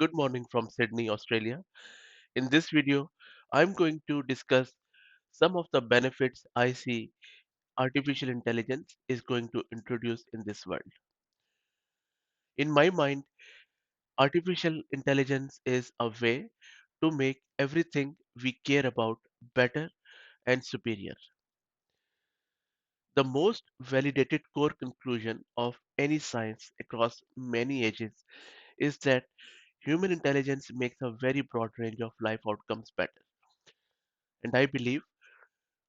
Good morning from Sydney, Australia. In this video, I'm going to discuss some of the benefits I see artificial intelligence is going to introduce in this world. In my mind, artificial intelligence is a way to make everything we care about better and superior. The most validated core conclusion of any science across many ages is that human intelligence makes a very broad range of life outcomes better. And I believe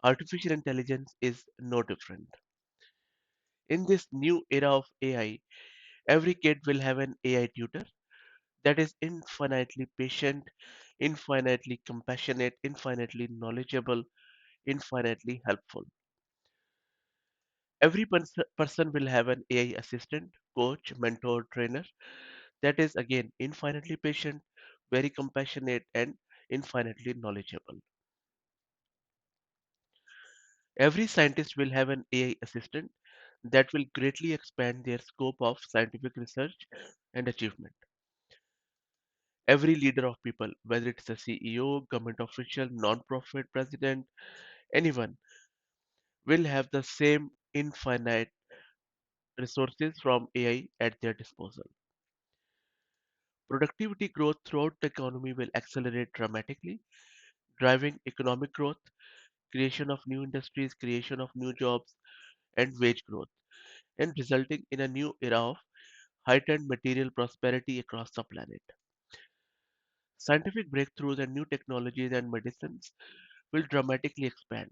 artificial intelligence is no different. In this new era of AI, every kid will have an AI tutor that is infinitely patient, infinitely compassionate, infinitely knowledgeable, infinitely helpful. Every person will have an AI assistant, coach, mentor, trainer that is again infinitely patient, very compassionate, and infinitely knowledgeable. Every scientist will have an AI assistant that will greatly expand their scope of scientific research and achievement. Every leader of people, whether it's a CEO, government official, non-profit president, anyone, will have the same infinite resources from AI at their disposal. Productivity growth throughout the economy will accelerate dramatically, driving economic growth, creation of new industries, creation of new jobs, and wage growth, and resulting in a new era of heightened material prosperity across the planet. Scientific breakthroughs and new technologies and medicines will dramatically expand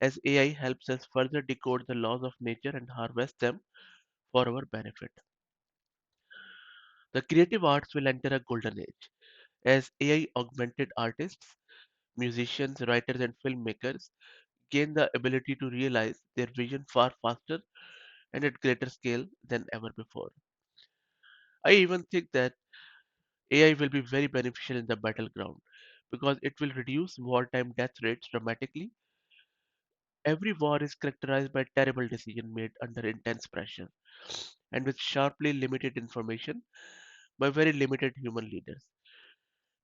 as AI helps us further decode the laws of nature and harvest them for our benefit. The creative arts will enter a golden age as AI augmented artists, musicians, writers, and filmmakers gain the ability to realize their vision far faster and at greater scale than ever before. I even think that AI will be very beneficial in the battleground because it will reduce wartime death rates dramatically. Every war is characterized by terrible decisions made under intense pressure and with sharply limited information by very limited human leaders.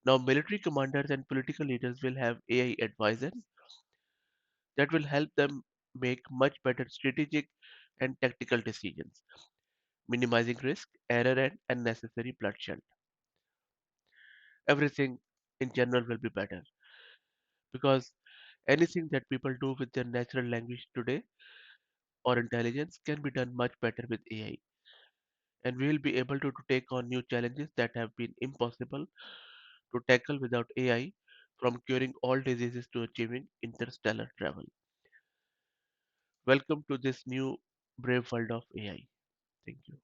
Now, military commanders and political leaders will have AI advisors that will help them make much better strategic and tactical decisions, minimizing risk, error, and unnecessary bloodshed. Everything in general will be better because anything that people do with their natural language today or intelligence can be done much better with AI. And we will be able to take on new challenges that have been impossible to tackle without AI, from curing all diseases to achieving interstellar travel. Welcome to this new brave world of AI. Thank you.